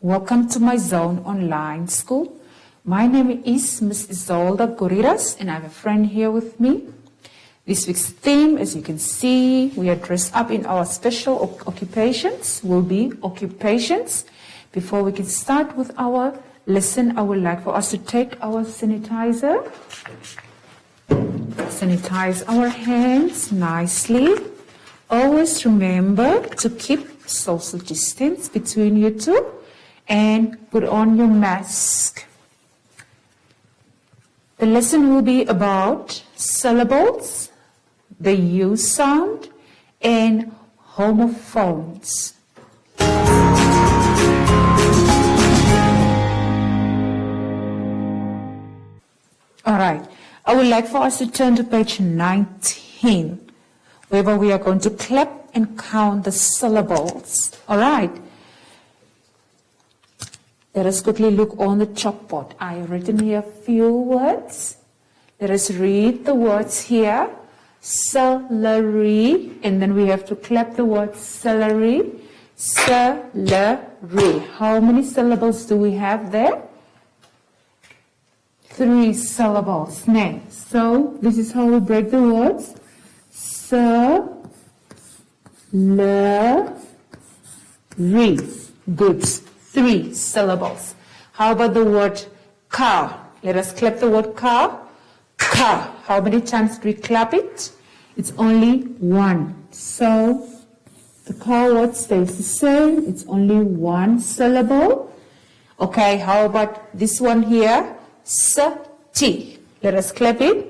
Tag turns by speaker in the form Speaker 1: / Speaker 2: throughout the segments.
Speaker 1: Welcome to MyZone online school. My name is Ms. Isolda Goriras and I have a friend here with me. This week's theme, as you can see, we are dressed up in our special occupations, will be occupations. Before we can start with our lesson, I would like for us to take our sanitizer, sanitize our hands nicely. Always remember to keep social distance between you two and put on your mask. The lesson will be about syllables, the U sound, and homophones. All right, I would like for us to turn to page 19, where we are going to clap and count the syllables. All right. Let us quickly look on the chalkboard. I have written here a few words. Let us read the words here. Celery, and then we have to clap the word celery. Celery. How many syllables do we have there? 3 syllables. Next. So this is how we break the words. Celery. Good. 3 syllables. How about the word car? Let us clap the word car. Car. How many times do we clap it? It's only 1. So the car word stays the same. It's only 1 syllable. Okay, how about this one here? S-T. Let us clap it.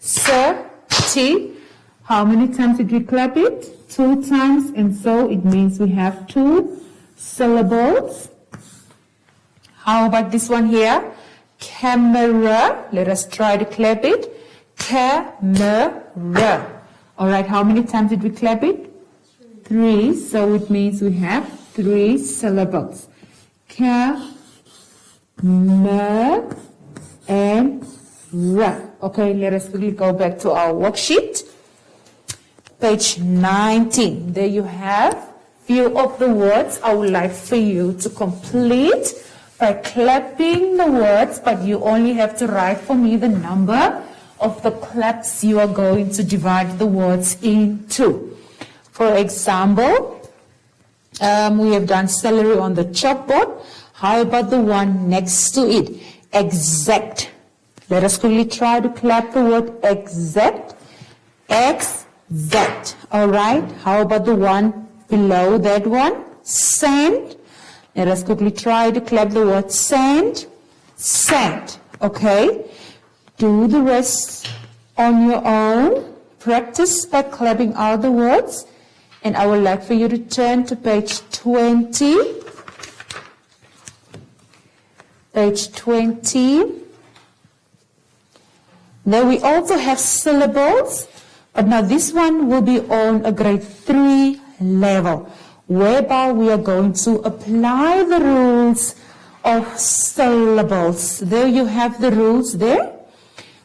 Speaker 1: S-T. How many times did we clap it? 2 times, and so it means we have 2 syllables. How about this one here? Camera. Let us try to clap it. Camera. All right, how many times did we clap it? 3. So it means we have 3 syllables. Camera and ra. Okay, let us quickly go back to our worksheet. Page 19. There you have few of the words I would like for you to complete by clapping the words, but you only have to write for me the number of the claps you are going to divide the words into. For example, we have done celery on the chalkboard. How about the one next to it? Exact. Let us quickly try to clap the word exact. Exact. All right. How about the one below that one? Sand. Let us quickly try to clap the word sand. Sand. Okay. Do the rest on your own. Practice by clapping out the words. And I would like for you to turn to page 20. Page 20. Now we also have syllables. But now this one will be on a grade 3 level, whereby we are going to apply the rules of syllables. There you have the rules there.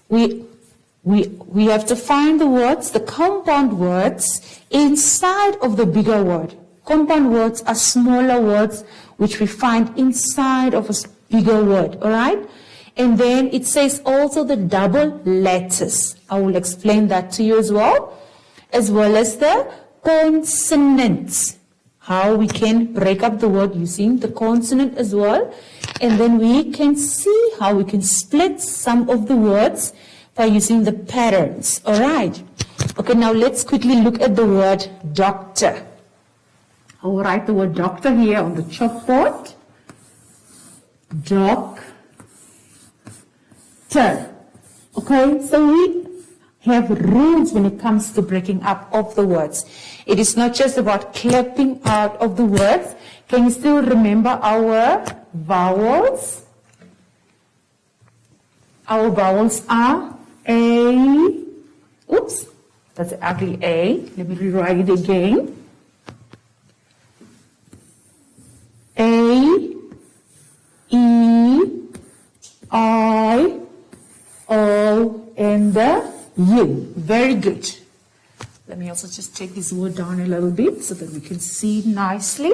Speaker 1: We have to find the words, the compound words, inside of the bigger word. Compound words are smaller words which we find inside of a bigger word, all right? And then it says also the double letters. I will explain that to you as well as the consonants. How we can break up the word using the consonant as well. And then we can see how we can split some of the words by using the patterns. All right. Okay, now let's quickly look at the word doctor. I will write the word doctor here on the chalkboard. Doctor. Okay, so we have rules when it comes to breaking up of the words. It is not just about clapping out of the words. Can you still remember our vowels? Our vowels are A. Oops, that's an ugly A. Let me rewrite it again. A, E, I, O, and the U. Very good. Let me also just take this word down a little bit so that we can see nicely.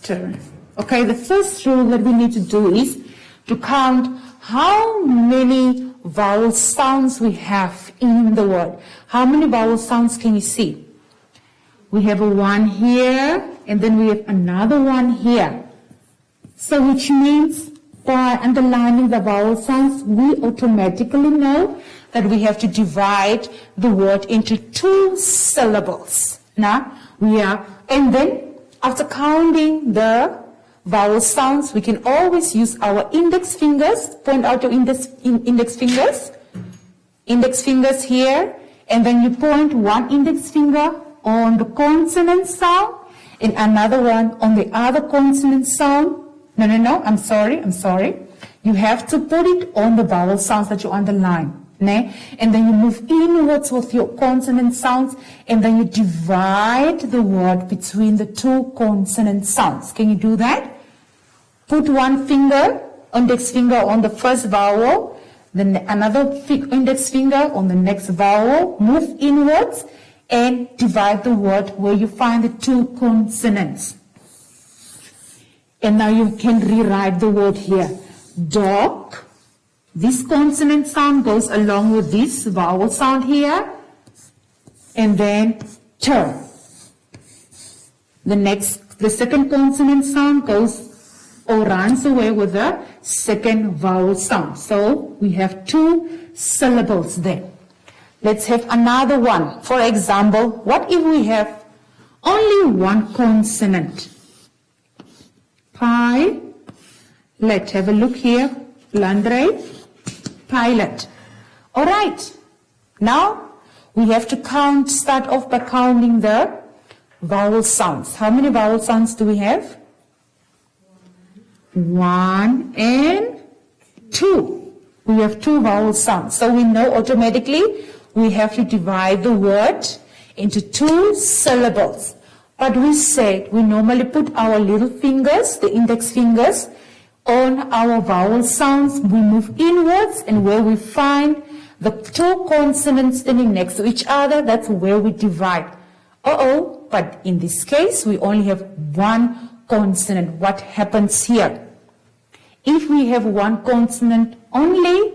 Speaker 1: turn. Okay, the first rule that we need to do is to count how many vowel sounds we have in the word. How many vowel sounds can you see? We have a one here, and then we have another one here. So which means by underlining the vowel sounds, we automatically know that we have to divide the word into 2 syllables. Now, and then after counting the vowel sounds, we can always use our index fingers, point out your index fingers here, and then you point one index finger on the consonant sound and another one on the other consonant sound. No, I'm sorry. You have to put it on the vowel sounds that you underline. And then you move inwards with your consonant sounds, and then you divide the word between the 2 consonant sounds. Can you do that? Put one index finger on the first vowel, then another index finger on the next vowel, move inwards, and divide the word where you find the 2 consonants. And now you can rewrite the word here. Dog. This consonant sound goes along with this vowel sound here. And then turn. The second consonant sound goes or runs away with the second vowel sound. So we have 2 syllables there. Let's have another one. For example, what if we have only one consonant? Let's have a look here. Landre. Pilot. All right. Now we have to start off by counting the vowel sounds. How many vowel sounds do we have? 1 and 2. We have 2 vowel sounds. So we know automatically we have to divide the word into 2 syllables. But we said we normally put our little fingers, the index fingers, on our vowel sounds. We move inwards, and where we find the 2 consonants standing next to each other, that's where we divide. But in this case, we only have 1 consonant. What happens here? If we have 1 consonant only,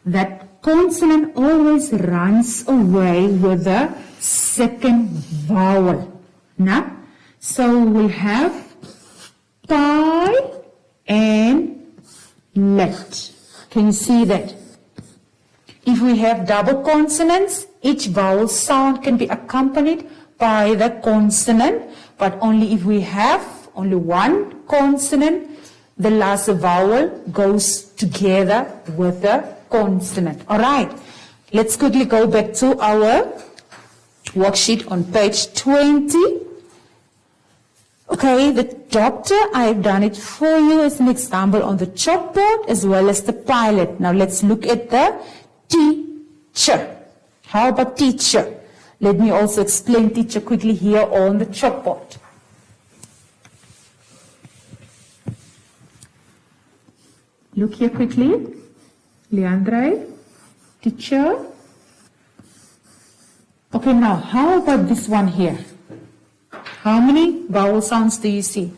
Speaker 1: that consonant always runs away with the second vowel. So we'll have pie and let. Can you see that? If we have double consonants, each vowel sound can be accompanied by the consonant, but only if we have only 1 consonant, the last vowel goes together with the consonant. All right, let's quickly go back to our worksheet on page 20. Okay, the doctor, I have done it for you as an example on the chalkboard as well as the pilot. Now let's look at the teacher. How about teacher? Let me also explain teacher quickly here on the chalkboard. Look here quickly. Leandre, teacher. Okay, now how about this one here? How many vowel sounds do you see?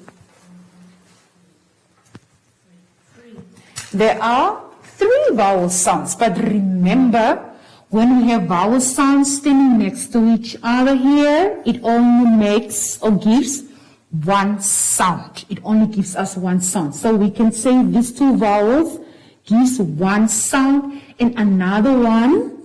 Speaker 2: 3.
Speaker 1: There are 3 vowel sounds, but remember, when we have vowel sounds standing next to each other here, it only makes or gives 1 sound. It only gives us 1 sound. So we can say these 2 vowels gives 1 sound, and another one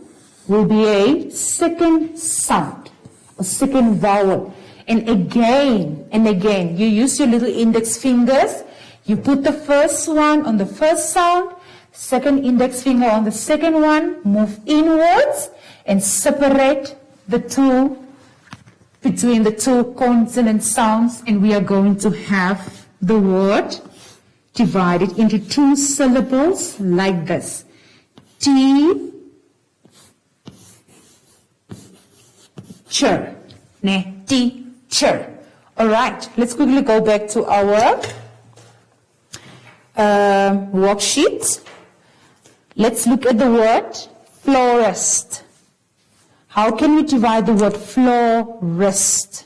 Speaker 1: will be a second sound, a second vowel. And again, you use your little index fingers. You put the first one on the first sound, second index finger on the second one, move inwards, and separate the 2 between the 2 consonant sounds, and we are going to have the word divided into 2 syllables like this. Teacher. Teacher. All right, let's quickly go back to our worksheet. Let's look at the word florist. How can we divide the word florist?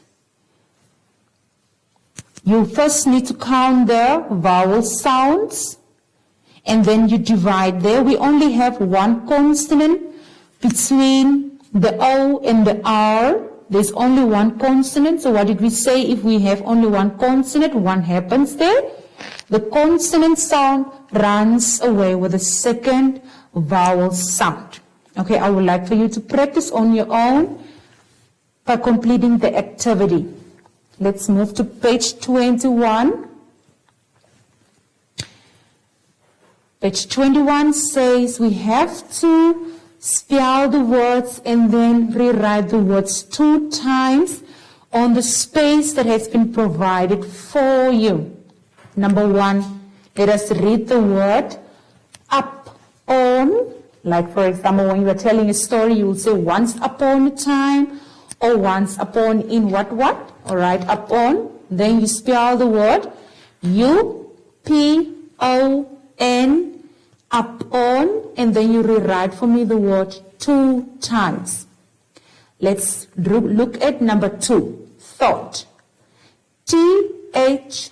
Speaker 1: You first need to count the vowel sounds, and then you divide there. We only have one consonant between the O and the R. There's only one consonant. So what did we say? If we have only one consonant, one happens there. The consonant sound runs away with the second vowel sound. Okay, I would like for you to practice on your own by completing the activity. Let's move to page 21. Page 21 says we have to spell the words and then rewrite the words 2 times on the space that has been provided for you. Number 1, let us read the word up on. Like for example, when you are telling a story, you will say once upon a time or once upon in what? Alright, up on. Then you spell the word U-P-O-N, up on, and then you rewrite for me the word 2 times. Let's look at number 2, thought. T-H-O-U-G-H-T,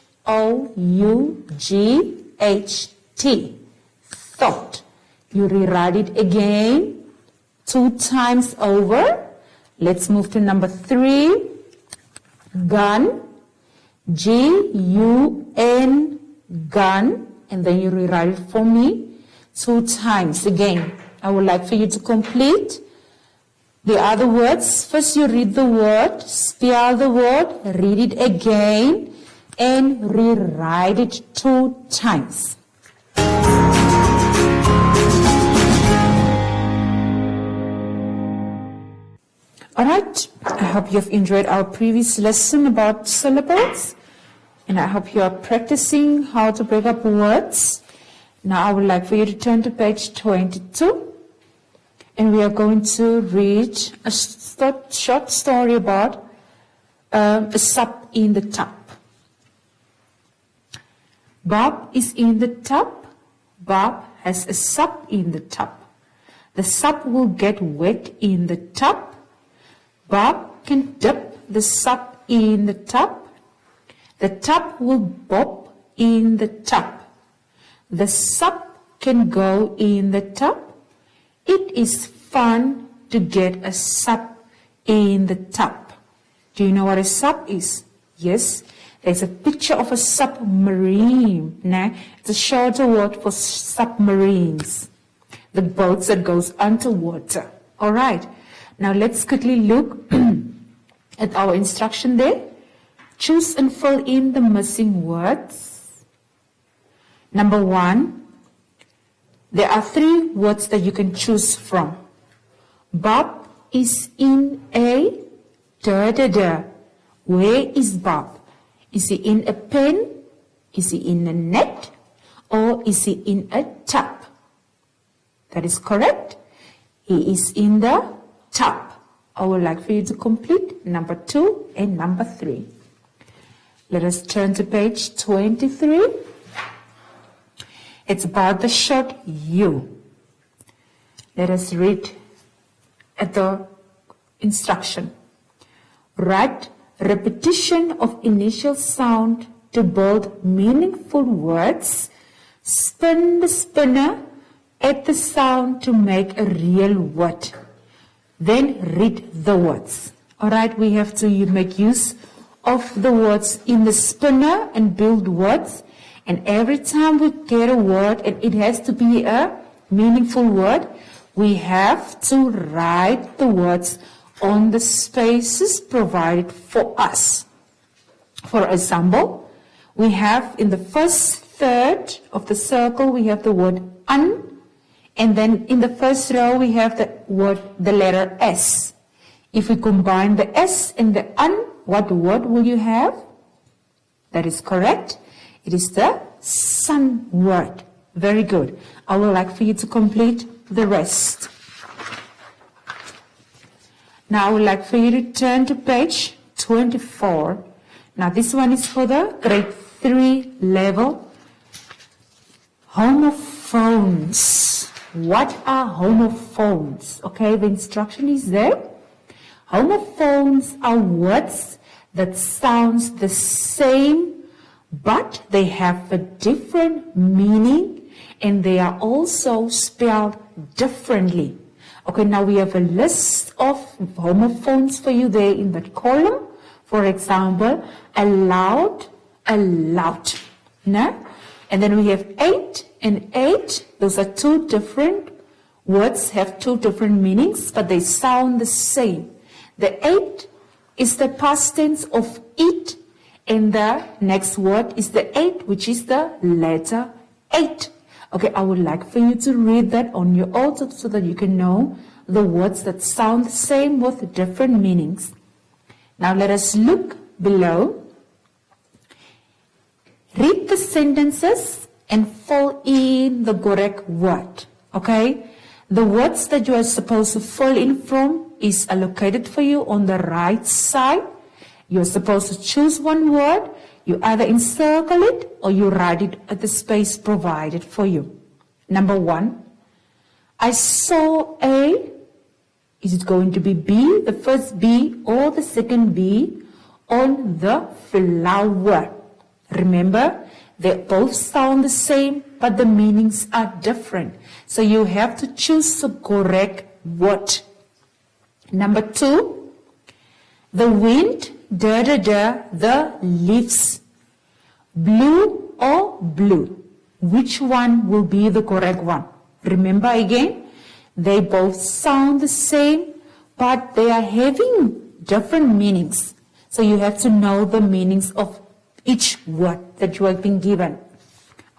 Speaker 1: thought. You rewrite it again 2 times over. Let's move to number 3, gun. G-U-N, gun. And then you rewrite it for me 2 times. Again, I would like for you to complete the other words. First you read the word, spell the word, read it again, and rewrite it 2 times. Alright, I hope you've enjoyed our previous lesson about syllables, and I hope you are practicing how to break up words. Now I would like for you to turn to page 22, and we are going to read a short story about a sub in the tub. Bob is in the tub. Bob has a sub in the tub. The sub will get wet in the tub. Bob can dip the sub in the tub. The tub will bob in the tub. The sub can go in the tub. It is fun to get a sub in the tub. Do you know what a sub is? Yes, there's a picture of a submarine. Now, it's a shorter word for submarines, the boats that goes underwater. All right. Now let's quickly look at our instruction there. Choose and fill in the missing words. Number 1, there are 3 words that you can choose from. Bob is in a da-da-da. Where is Bob? Is he in a pen? Is he in a net? Or is he in a tub? That is correct. He is in the tub. I would like for you to complete number 2 and number 3. Let us turn to page 23. It's about the short U. Let us read at the instruction. Write repetition of initial sound to build meaningful words. Spin the spinner at the sound to make a real word. Then read the words. Alright, we have to make use of the words in the spinner and build words. And every time we get a word, and it has to be a meaningful word, we have to write the words on the spaces provided for us. For example, we have in the first third of the circle, we have the word un. And then in the first row, we have the letter S. If we combine the S and the un, what word will you have? That is correct. It is the sun word. Very good. I would like for you to complete the rest. Now I would like for you to turn to page 24. Now this one is for the grade 3 level. Homophones. What are homophones? Okay, the instruction is there. Homophones are words that sounds the same but they have a different meaning and they are also spelled differently. Okay, now we have a list of homophones for you there in that column. For example, allowed, allowed. No? And then we have ate and ate. Those are two different words, have two different meanings, but they sound the same. The ate is the past tense of eat, and the next word is the ate, which is the letter 8. Okay, I would like for you to read that on your own so that you can know the words that sound the same with different meanings. Now let us look below. Read the sentences and fill in the correct word. Okay? The words that you are supposed to fill in from is allocated for you on the right side. You're supposed to choose one word. You either encircle it or you write it at the space provided for you. Number 1. I saw a. Is it going to be B, the first B, or the second B on the flower? Remember, they both sound the same, but the meanings are different. So you have to choose the correct word. Number 2, the wind, the leaves. Blue or blue? Which one will be the correct one? Remember again, they both sound the same, but they are having different meanings. So you have to know the meanings of each word that you have been given.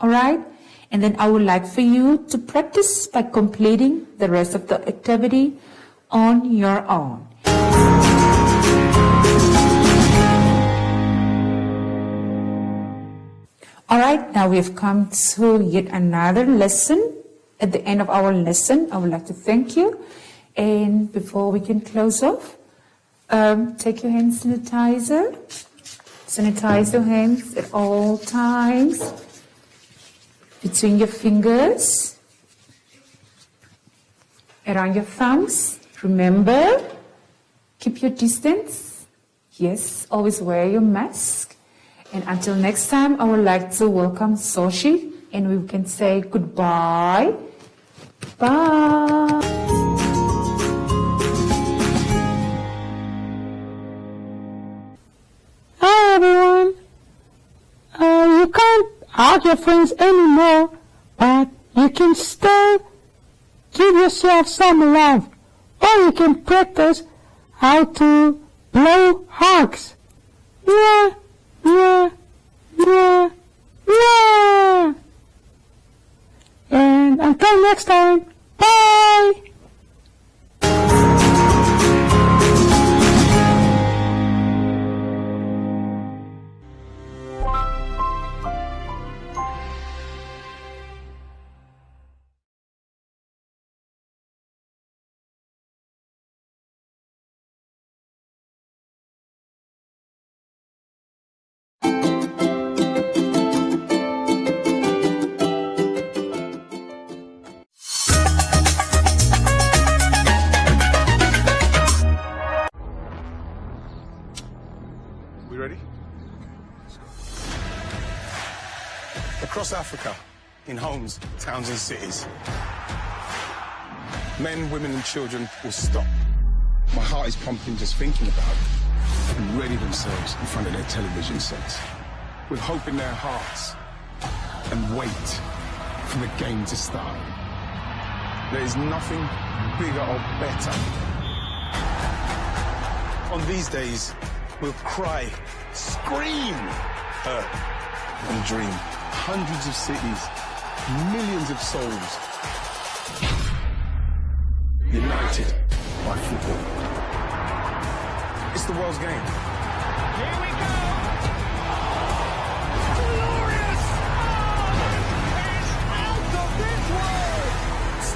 Speaker 1: Alright? And then I would like for you to practice by completing the rest of the activity on your own. Alright, now we've come to yet another lesson. At the end of our lesson, I would like to thank you. And before we can close off, take your hand sanitizer. Sanitize your hands at all times. Between your fingers. Around your thumbs. Remember, keep your distance. Yes, always wear your mask. And until next time, I would like to welcome Soshi. And we can say goodbye. Bye.
Speaker 2: Hi everyone. You can't hug your friends anymore, but you can still give yourself some love, or you can practice how to blow hugs. Yeah, yeah, yeah, yeah. And until next time, bye!
Speaker 3: We ready? Across Africa, in homes, towns and cities, men, women and children will stop. My heart is pumping just thinking about it, and ready themselves in front of their television sets, with hope in their hearts, and wait for the game to start. There is nothing bigger or better. On these days, we'll cry, scream, hurt, and dream. Hundreds of cities, millions of souls, united by football. It's the world's game.
Speaker 4: Here we go! Glorious! Oh, it's out of this world!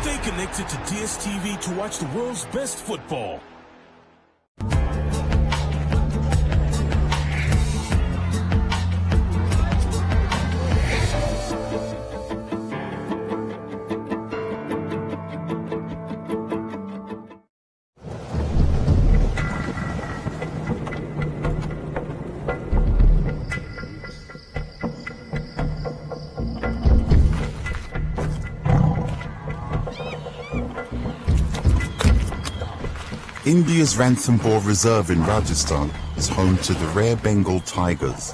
Speaker 5: Stay connected to DSTV to watch the world's best football.
Speaker 6: India's Ranthambore Reserve in Rajasthan is home to the rare Bengal tigers.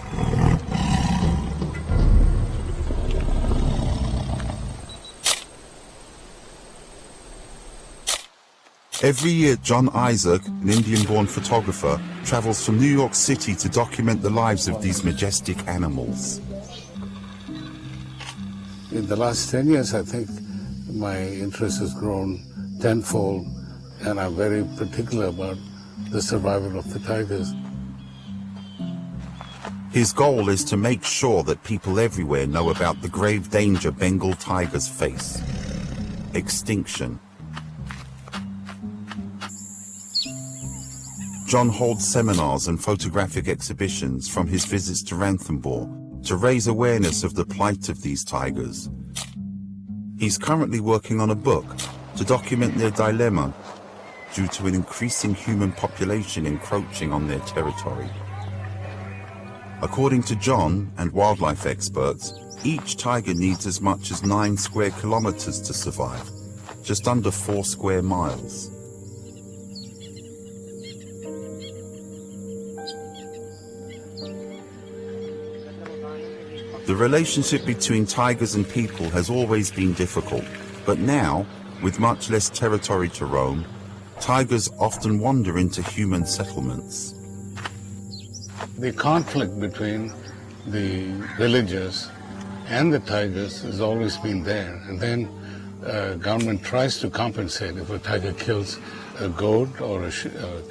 Speaker 6: Every year, John Isaac, an Indian-born photographer, travels from New York City to document the lives of these majestic animals.
Speaker 7: In the last 10 years, I think my interest has grown tenfold, and I'm very particular about the survival of the tigers.
Speaker 6: His goal is to make sure that people everywhere know about the grave danger Bengal tigers face: extinction. John holds seminars and photographic exhibitions from his visits to Ranthambore to raise awareness of the plight of these tigers. He's currently working on a book to document their dilemma due to an increasing human population encroaching on their territory. According to John and wildlife experts, each tiger needs as much as 9 square kilometers to survive, just under 4 square miles. The relationship between tigers and people has always been difficult, but now, with much less territory to roam, tigers often wander into human settlements.
Speaker 7: The conflict between the villagers and the tigers has always been there, and then government tries to compensate. If a tiger kills a goat or a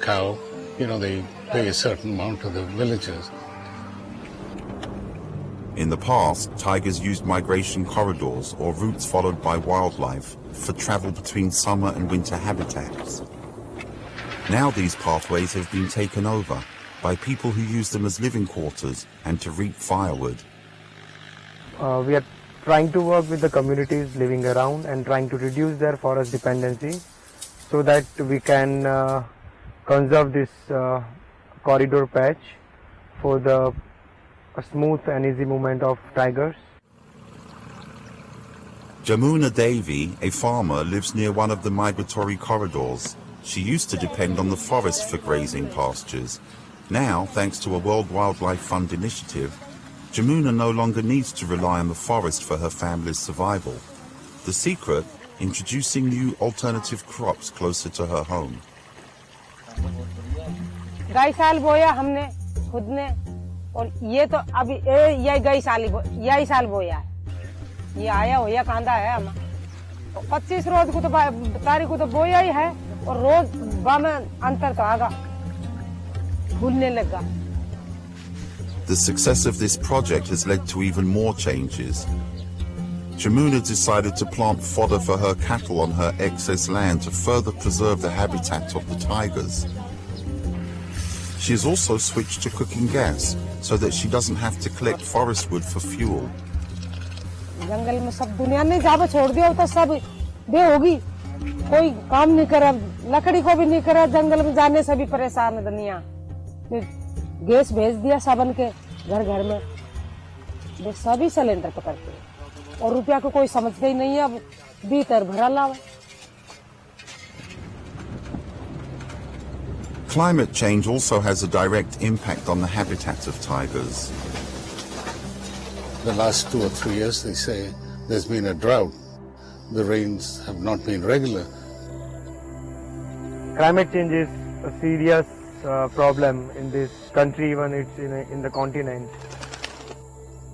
Speaker 7: cow, they pay a certain amount to the villagers.
Speaker 6: In the past, tigers used migration corridors or routes followed by wildlife for travel between summer and winter habitats. Now these pathways have been taken over by people who use them as living quarters and to reap firewood.
Speaker 8: We are trying to work with the communities living around and trying to reduce their forest dependency so that we can conserve this corridor patch for the smooth and easy movement of tigers.
Speaker 6: Jamuna Devi, a farmer, lives near one of the migratory corridors. She used to depend on the forest for grazing pastures. Now, thanks to a World Wildlife Fund initiative, Jamuna no longer needs to rely on the forest for her family's survival. The secret? Introducing new alternative crops closer to her home.
Speaker 9: और ये तो अभी यही गई साल बोया है, ये आया होया कांदा है हम 25 रोज को तो तारीख को तो बोया ही है और रोज में अंतर तो आगा भूलने लगा.
Speaker 6: The success of this project has led to even more changes. Jamuna decided to plant fodder for her cattle on her excess land to further preserve the habitat of the tigers. She has also switched to cooking gas so that she doesn't have to collect forest wood for fuel.
Speaker 9: जंगल में सब दुनिया ने जब छोड़ दिया तो सब बे होगी, कोई काम नहीं करा, लकड़ी को भी नहीं करा, जंगल में जाने से भी परेशान है दुनिया. गैस भेज दिया सबन के घर घर में, वो सभी सिलेंडर पकड़ते हैं और रुपया को कोई समझते ही नहीं है. अब भीतर भरा लावा.
Speaker 6: Climate change also has a direct impact on the habitat of tigers.
Speaker 7: The last 2 or 3 years, they say, there's been a drought. The rains have not been regular.
Speaker 8: Climate change is a serious problem in this country, even it's in the continent.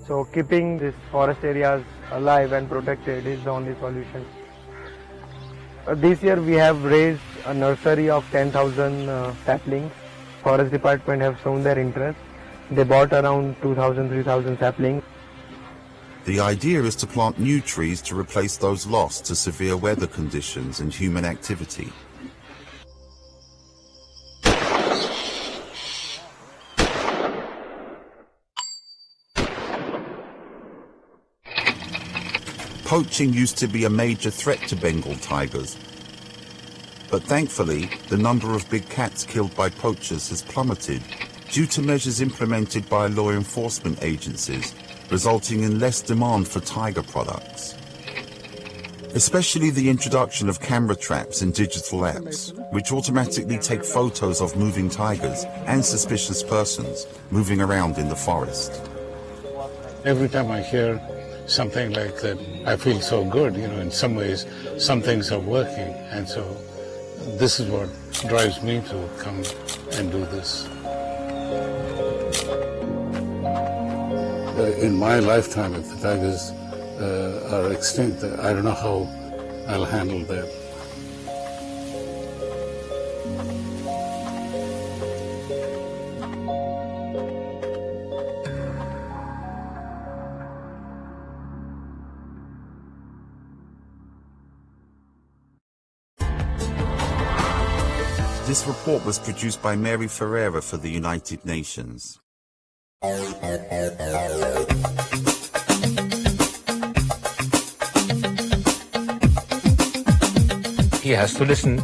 Speaker 8: So keeping these forest areas alive and protected is the only solution. This year we have raised a nursery of 10,000 saplings. Forest department have shown their interest. They bought around 2,000, 3,000 saplings.
Speaker 6: The idea is to plant new trees to replace those lost to severe weather conditions and human activity. Poaching used to be a major threat to Bengal tigers, but thankfully the number of big cats killed by poachers has plummeted due to measures implemented by law enforcement agencies, resulting in less demand for tiger products. especially the introduction of camera traps and digital apps, which automatically take photos of moving tigers and suspicious persons moving around in the forest.
Speaker 7: Every time I hear something like that, I feel so good. In some ways, some things are working. And so this is what drives me to come and do this. In my lifetime, if the tigers are extinct, I don't know how I'll handle that.
Speaker 6: This report was produced by Mary Ferreira for the United Nations.
Speaker 10: He has to listen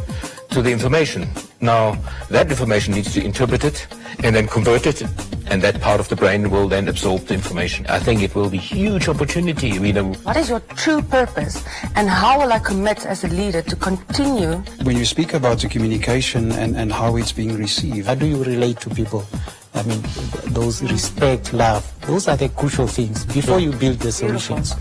Speaker 10: to the information. Now, that information needs to be interpreted and then converted, and that part of the brain will then absorb the information. I think it will be a huge opportunity.
Speaker 11: What is your true purpose, and how will I commit as a leader to continue?
Speaker 12: When you speak about the communication and how it's being received,
Speaker 2: How do you relate to people? I mean, those respect, love, those are the crucial things before you build the solutions.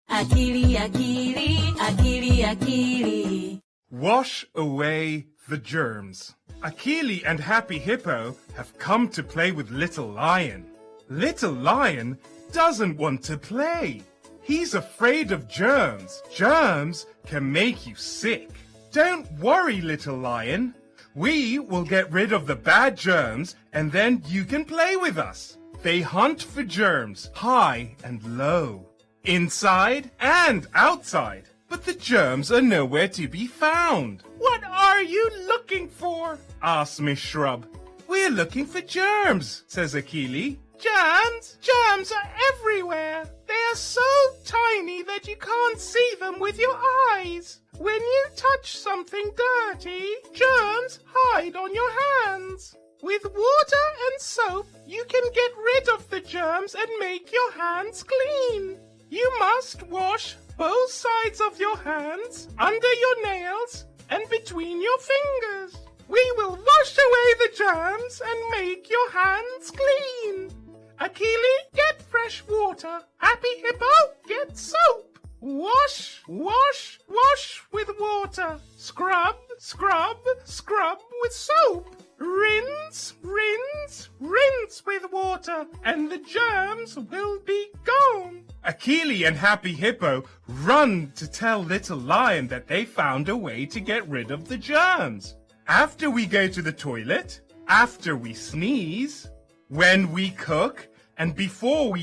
Speaker 13: Akili, akili, akili, akili.
Speaker 14: Wash away the germs. Akili and Happy Hippo have come to play with Little Lion. Little Lion doesn't want to play. He's afraid of germs. Germs can make you sick. Don't worry, Little Lion. We will get rid of the bad germs and then you can play with us. They hunt for germs high and low, inside and outside. But the germs are nowhere to be found. What are you looking for? Asked Miss Shrub. We're looking for germs, says Akili. Germs? Germs are everywhere. They are so tiny that you can't see them with your eyes. When you touch something dirty, germs hide on your hands. With water and soap, you can get rid of the germs and make your hands clean. You must wash both sides of your hands, under your nails, and between your fingers. We will wash away the germs and make your hands clean. Akili, get fresh water. Happy Hippo, get soap. Wash, wash, wash with water. Scrub, scrub, scrub with soap. Rinse, rinse, rinse with water, and the germs will be gone. Akili and Happy Hippo run to tell Little Lion that they found a way to get rid of the germs. After we go to the toilet, after we sneeze, when we cook, and before we